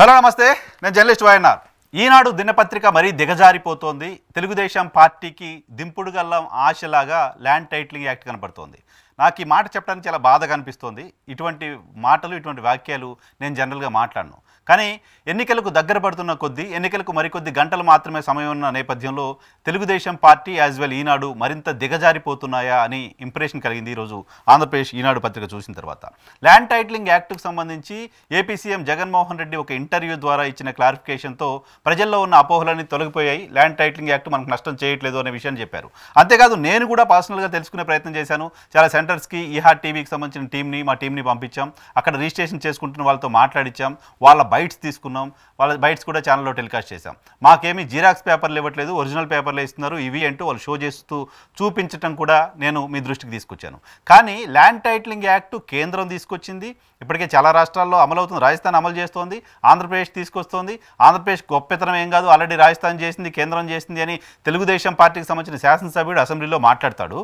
Hello నమస్తే, నేను journalist YNR. ఈనాడు దినపత్రిక మరీ దిగజారిపోతోంది. తెలుగుదేశం పార్టీకి దింపుడు గల్లం ఆశలాగా ల్యాండ్ టైటిలింగ్ యాక్ట్ కనపడుతోంది. నాకు ఈ మాట చెప్పడానికి చాలా బాధగా అనిపిస్తోంది. ఇటువంటి మాటలు, ఇటువంటి వాక్యాలు నేను జనరల్గా మాట్లాడను. కానీ ఎన్నికలకు దగ్గర పడుతున్న కొద్దీ, ఎన్నికలకు మరికొద్ది గంటలు మాత్రమే సమయం ఉన్న నేపథ్యంలో తెలుగుదేశం పార్టీ యాజ్ వెల్ ఈనాడు మరింత దిగజారిపోతున్నాయా అని ఇంప్రెషన్ కలిగింది ఈరోజు ఆంధ్రప్రదేశ్ ఈనాడు పత్రిక చూసిన తర్వాత. ల్యాండ్ టైటిలింగ్ యాక్ట్కు సంబంధించి ఏపీ సీఎం జగన్మోహన్ రెడ్డి ఒక ఇంటర్వ్యూ ద్వారా ఇచ్చిన క్లారిఫికేషన్తో ప్రజల్లో ఉన్న అపోహలన్నీ తొలగిపోయాయి. ల్యాండ్ టైటిలింగ్ యాక్ట్ మనకు నష్టం చేయట్లేదు అనే విషయాన్ని చెప్పారు. అంతేకాదు నేను కూడా పర్సనల్గా తెలుసుకునే ప్రయత్నం చేశాను. చాలా సెంటర్స్కి ఈహార్ టీవీకి సంబంధించిన మా టీంని పంపించాం. అక్కడ రిజిస్ట్రేషన్ చేసుకుంటున్న వాళ్ళతో మాట్లాడించాం. వాళ్ళ బైట్స్ తీసుకున్నాం. వాళ్ళ బైట్స్ కూడా ఛానల్లో టెలికాస్ట్ చేశాం. మాకేమీ జిరాక్స్ పేపర్లు ఇవ్వట్లేదు, ఒరిజినల్ పేపర్లు ఇస్తున్నారు, ఇవి అంటూ వాళ్ళు షో చేస్తూ చూపించడం కూడా నేను మీ దృష్టికి తీసుకొచ్చాను. కానీ ల్యాండ్ టైటిలింగ్ యాక్ట్ కేంద్రం తీసుకొచ్చింది. ఇప్పటికే చాలా రాష్ట్రాల్లో అమలవుతుంది. రాజస్థాన్ అమలు చేస్తోంది, ఆంధ్రప్రదేశ్ తీసుకొస్తోంది. ఆంధ్రప్రదేశ్ గొప్పతనం ఏం కాదు, ఆల్రెడీ రాజస్థాన్ చేసింది, కేంద్రం చేసింది అని తెలుగుదేశం పార్టీకి సంబంధించిన శాసనసభ్యుడు అసెంబ్లీలో మాట్లాడతాడు.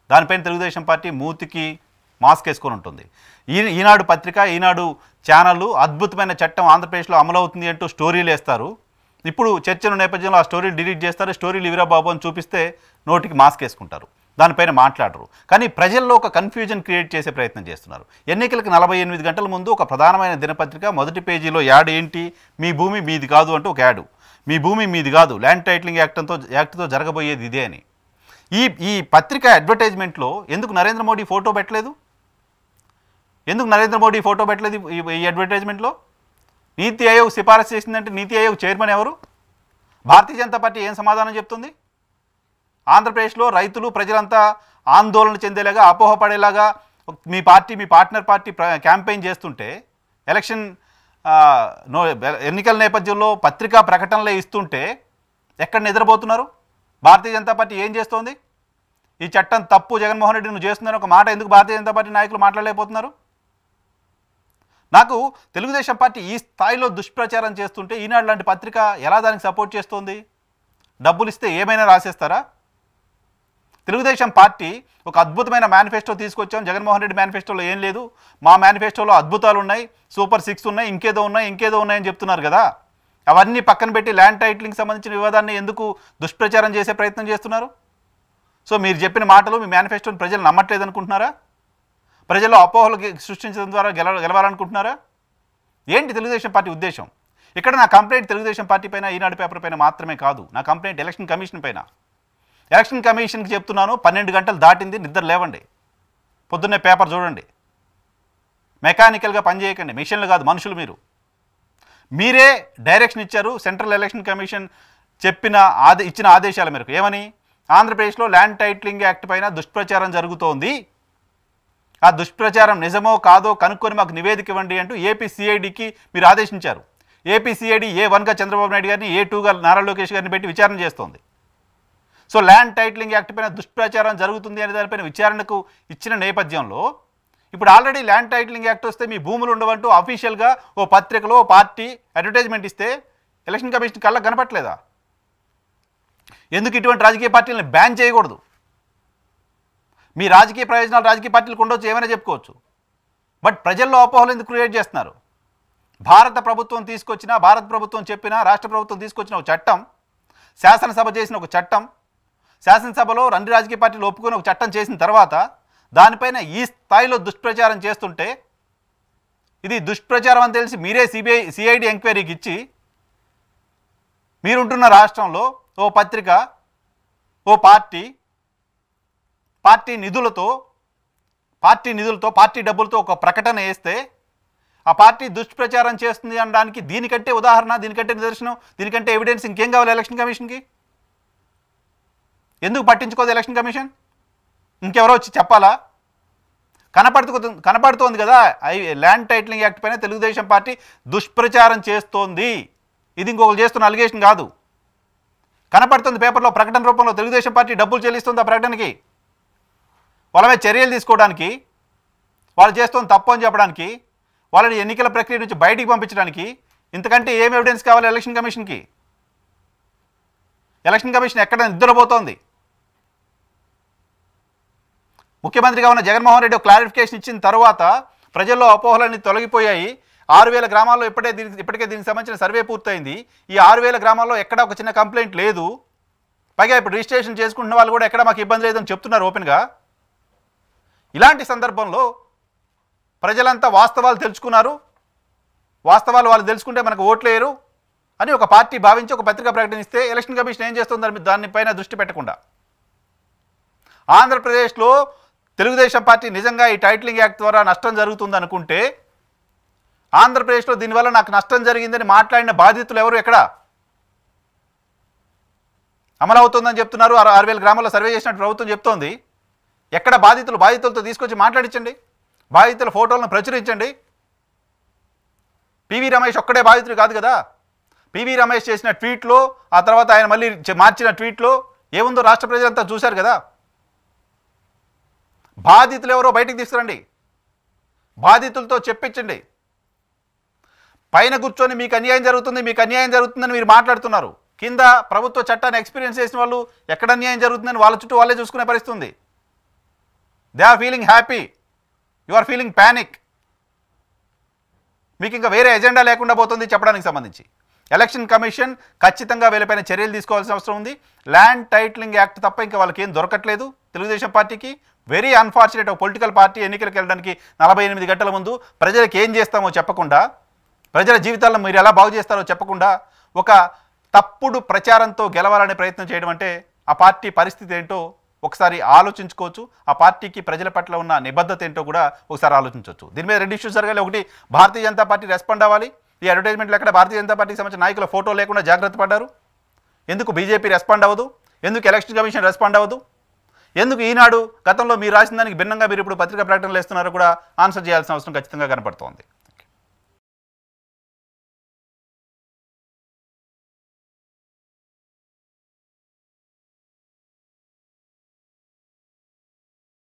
దానిపైన తెలుగుదేశం పార్టీ మూతికి మాస్క్ వేసుకొని ఉంటుంది. ఈనాడు పత్రిక, ఈనాడు ఛానళ్ళు అద్భుతమైన చట్టం ఆంధ్రప్రదేశ్లో అమలవుతుంది అంటూ స్టోరీలు వేస్తారు. ఇప్పుడు చర్చల నేపథ్యంలో ఆ స్టోరీలు డిలీట్ చేస్తారు. స్టోరీలు ఇవిరా బాబు అని చూపిస్తే నోటికి మాస్క్ వేసుకుంటారు, దానిపైన మాట్లాడరు. కానీ ప్రజల్లో ఒక కన్ఫ్యూజన్ క్రియేట్ చేసే ప్రయత్నం చేస్తున్నారు. ఎన్నికలకు 48 గంటల ముందు ఒక ప్రధానమైన దినపత్రిక మొదటి పేజీలో యాడ్ ఏంటి, మీ భూమి మీది కాదు అంటూ ఒక యాడ్. మీ భూమి మీది కాదు, ల్యాండ్ టైటిలింగ్ యాక్ట్తో జరగబోయేది ఇదే అని. ఈ పత్రిక అడ్వర్టైజ్మెంట్లో ఎందుకు నరేంద్ర మోడీ ఫోటో పెట్టలేదు? ఎందుకు నరేంద్ర మోడీ ఫోటో పెట్టలేదు ఈ అడ్వర్టైజ్మెంట్లో? నీతి ఆయోగ్ సిఫారసు చేసిందంటే నీతి ఆయోగ్ చైర్మన్ ఎవరు? భారతీయ జనతా పార్టీ ఏం సమాధానం చెప్తుంది? ఆంధ్రప్రదేశ్లో రైతులు, ప్రజలంతా ఆందోళన చెందేలాగా, అపోహపడేలాగా మీ పార్ట్నర్ పార్టీ క్యాంపెయిన్ చేస్తుంటే, ఎన్నికల నేపథ్యంలో పత్రికా ప్రకటనలే ఇస్తుంటే ఎక్కడ నిద్రపోతున్నారు? భారతీయ జనతా పార్టీ ఏం చేస్తోంది? ఈ చట్టం తప్పు, జగన్మోహన్ రెడ్డి నువ్వు చేస్తున్నాను ఒక మాట ఎందుకు భారతీయ జనతా పార్టీ నాయకులు మాట్లాడలేకపోతున్నారు? నాకు తెలుగుదేశం పార్టీ ఈ స్థాయిలో దుష్ప్రచారం చేస్తుంటే ఈనాడు లాంటి పత్రిక ఎలా దానికి సపోర్ట్ చేస్తోంది? డబ్బులు ఇస్తే ఏమైనా రాసేస్తారా? తెలుగుదేశం పార్టీ ఒక అద్భుతమైన మేనిఫెస్టో తీసుకొచ్చాం. జగన్మోహన్ రెడ్డి మేనిఫెస్టోలో ఏం లేదు, మా మేనిఫెస్టోలో అద్భుతాలు ఉన్నాయి, సూపర్ 6 ఉన్నాయి, ఇంకేదో ఉన్నాయని చెప్తున్నారు కదా. అవన్నీ పక్కన పెట్టి ల్యాండ్ టైటిలింగ్కి సంబంధించిన వివాదాన్ని ఎందుకు దుష్ప్రచారం చేసే ప్రయత్నం చేస్తున్నారు? సో మీరు చెప్పిన మాటలు, మీ మేనిఫెస్టోని ప్రజలు నమ్మట్లేదు అనుకుంటున్నారా? ప్రజల్లో అపోహలు సృష్టించడం ద్వారా గెలవాలనుకుంటున్నారా? ఏంటి తెలుగుదేశం పార్టీ ఉద్దేశం? ఇక్కడ నా కంప్లైంట్ తెలుగుదేశం పార్టీ పైన, ఈనాడు పేపర్ పైన మాత్రమే కాదు. నా కంప్లైంట్ ఎలక్షన్ కమిషన్ పైన. ఎలక్షన్ కమిషన్కి చెప్తున్నాను, 12 గంటలు దాటింది, నిద్ర లేవండి, పొద్దున్నే పేపర్ చూడండి. మెకానికల్గా పనిచేయకండి, మిషన్లు కాదు, మనుషులు మీరు. మీరే డైరెక్షన్ ఇచ్చారు. సెంట్రల్ ఎలక్షన్ కమిషన్ ఇచ్చిన ఆదేశాల మేరకు ఏమని? ఆంధ్రప్రదేశ్లో ల్యాండ్ టైటిలింగ్ యాక్ట్ పైన దుష్ప్రచారం జరుగుతోంది, ఆ దుష్ప్రచారం నిజమో కాదో కనుక్కొని మాకు నివేదిక ఇవ్వండి అంటూ ఏపీ సిఐడికి మీరు ఆదేశించారు. ఏపీ సిఐడి A1గా చంద్రబాబు నాయుడు గారిని, A2గా నారా లోకేష్ గారిని పెట్టి విచారణ చేస్తోంది. సో ల్యాండ్ టైటిలింగ్ యాక్ట్ పైన దుష్ప్రచారం జరుగుతుంది అనే దానిపైన విచారణకు ఇచ్చిన నేపథ్యంలో ఇప్పుడు ఆల్రెడీ ల్యాండ్ టైటిలింగ్ యాక్ట్ వస్తే మీ భూములు ఉండవంటూ అఫీషియల్గా ఓ పత్రికలో ఓ పార్టీ అడ్వర్టైజ్మెంట్ ఇస్తే ఎలక్షన్ కమిషన్ కళ్ళకు కనపట్లేదా? ఎందుకు ఇటువంటి రాజకీయ పార్టీలను బ్యాన్ చేయకూడదు? మీ రాజకీయ ప్రయోజనాలు రాజకీయ పార్టీలకు ఉండొచ్చు, ఏమైనా చెప్పుకోవచ్చు, బట్ ప్రజల్లో అపోహలు ఎందుకు క్రియేట్ చేస్తున్నారు? భారత ప్రభుత్వం చెప్పిన, రాష్ట్ర ప్రభుత్వం తీసుకొచ్చిన ఒక చట్టం, శాసనసభ చేసిన ఒక చట్టం, శాసనసభలో 2 రాజకీయ పార్టీలు ఒప్పుకొని ఒక చట్టం చేసిన తర్వాత దానిపైన ఈ స్థాయిలో దుష్ప్రచారం చేస్తుంటే, ఇది దుష్ప్రచారం అని తెలిసి మీరే సిఐడి ఎంక్వైరీకి ఇచ్చి, మీరుంటున్న రాష్ట్రంలో ఓ పత్రిక, ఓ పార్టీ నిధులతో, పార్టీ డబ్బులతో ఒక ప్రకటన వేస్తే ఆ పార్టీ దుష్ప్రచారం చేస్తుంది అనడానికి దీనికంటే ఉదాహరణ, దీనికంటే నిదర్శనం, దీనికంటే ఎవిడెన్స్ ఇంకేం కావాలి ఎలక్షన్ కమిషన్కి? ఎందుకు పట్టించుకోదు ఎలక్షన్ కమిషన్? ఇంకెవరో వచ్చి చెప్పాలా? కనపడుతోంది కదా, ల్యాండ్ టైటిలింగ్ యాక్ట్ పైన తెలుగుదేశం పార్టీ దుష్ప్రచారం చేస్తోంది. ఇది ఇంకొకరు చేస్తున్న అలిగేషన్ కాదు, కనపడుతుంది పేపర్లో ప్రకటన రూపంలో. తెలుగుదేశం పార్టీ డబ్బులు చెల్లిస్తుంది ఆ ప్రకటనకి, వాళ్ళ మీద చర్యలు తీసుకోవడానికి, వాళ్ళు చేస్తుంది తప్పు అని చెప్పడానికి, వాళ్ళని ఎన్నికల ప్రక్రియ నుంచి బయటికి పంపించడానికి. ఇంతకంటే ఏం ఎవిడెన్స్ కావాలి ఎలక్షన్ కమిషన్కి? ఎలక్షన్ కమిషన్ ఎక్కడ నిద్రపోతోంది? ముఖ్యమంత్రిగా ఉన్న జగన్మోహన్ రెడ్డి క్లారిఫికేషన్ ఇచ్చిన తర్వాత ప్రజల్లో అపోహలన్నీ తొలగిపోయాయి. 6000 గ్రామాల్లో ఇప్పటికే దీనికి సంబంధించిన సర్వే పూర్తయింది. ఈ 6000 గ్రామాల్లో ఎక్కడ ఒక చిన్న కంప్లైంట్ లేదు. పైగా ఇప్పుడు రిజిస్ట్రేషన్ చేసుకుంటున్న వాళ్ళు కూడా ఎక్కడ మాకు ఇబ్బంది లేదని చెప్తున్నారు ఓపెన్గా. ఇలాంటి సందర్భంలో ప్రజలంతా వాస్తవాలు తెలుసుకున్నారు, వాస్తవాలు వాళ్ళు తెలుసుకుంటే మనకు ఓట్లేయరు అని ఒక పార్టీ భావించి ఒక పత్రికా ప్రకటన ఇస్తే ఎలక్షన్ కమిషన్ ఏం చేస్తుంది? దానిపైన దృష్టి పెట్టకుండా ఆంధ్రప్రదేశ్లో తెలుగుదేశం పార్టీ నిజంగా ఈ టైటిలింగ్ యాక్ట్ ద్వారా నష్టం జరుగుతుంది అనుకుంటే, ఆంధ్రప్రదేశ్లో దీనివల్ల నాకు నష్టం జరిగిందని మాట్లాడిన బాధితులు ఎవరు? ఎక్కడ అమలవుతుందని చెప్తున్నారు? 6000 గ్రామాల్లో సర్వే చేసినట్టు ప్రభుత్వం చెప్తోంది. ఎక్కడ బాధితులతో తీసుకొచ్చి మాట్లాడించండి, బాధితుల ఫోటోలను ప్రచురించండి. పివి రమేష్ ఒక్కడే బాధితుడు కాదు కదా. పివి రమేష్ చేసిన ట్వీట్లో, ఆ తర్వాత ఆయన మళ్ళీ మార్చిన ట్వీట్లో ఏముందో రాష్ట్ర ప్రజలంతా చూశారు కదా. బాధితులు ఎవరో బయటికి తీసుకురండి, బాధితులతో చెప్పించండి. పైన కూర్చొని మీకు అన్యాయం జరుగుతుందని మీరు మాట్లాడుతున్నారు. కింద ప్రభుత్వ చట్టాన్ని ఎక్స్పీరియన్స్ చేసిన వాళ్ళు ఎక్కడ అన్యాయం జరుగుతుందని వాళ్ళ చుట్టూ వాళ్ళే చూసుకునే పరిస్థితి ఉంది. They are feeling happy, you are feeling panic. మీకు ఇంకా వేరే ఎజెండా లేకుండా పోతుంది చెప్పడానికి సంబంధించి. ఎలక్షన్ కమిషన్ ఖచ్చితంగా వీళ్ళపైన చర్యలు తీసుకోవాల్సిన అవసరం ఉంది. ల్యాండ్ టైటిలింగ్ యాక్ట్ తప్ప ఇంకా వాళ్ళకి ఏం దొరకట్లేదు తెలుగుదేశం పార్టీకి. Very unfortunate. ఒక పొలిటికల్ పార్టీ ఎన్నికలకు వెళ్ళడానికి 48 గంటల ముందు ప్రజలకు ఏం చేస్తామో చెప్పకుండా, ప్రజల జీవితాలను మీరు ఎలా బాగు చేస్తారో చెప్పకుండా ఒక తప్పుడు ప్రచారంతో గెలవాలనే ప్రయత్నం చేయడం అంటే ఆ పార్టీ పరిస్థితి ఏంటో ఒకసారి ఆలోచించుకోవచ్చు. ఆ పార్టీకి ప్రజల పట్ల ఉన్న నిబద్ధత ఏంటో కూడా ఒకసారి ఆలోచించవచ్చు. దీని మీద 2 ఇష్యూస్ జరగాలి. ఒకటి, భారతీయ జనతా పార్టీ రెస్పాండ్ అవ్వాలి. ఈ అడ్వర్టైజ్మెంట్లు ఎక్కడ భారతీయ జనతా పార్టీకి సంబంధించిన నాయకుల ఫోటో లేకుండా జాగ్రత్త పడ్డారు? ఎందుకు బీజేపీ రెస్పాండ్ అవ్వదు? ఎందుకు ఎలక్షన్ కమిషన్ రెస్పాండ్ అవ్వదు? ఎందుకు ఈనాడు గతంలో మీరు రాసిన దానికి భిన్నంగా మీరు ఇప్పుడు పత్రికా ప్రకటనలు ఇస్తున్నారో కూడా ఆన్సర్ చేయాల్సిన అవసరం ఖచ్చితంగా కనపడుతోంది.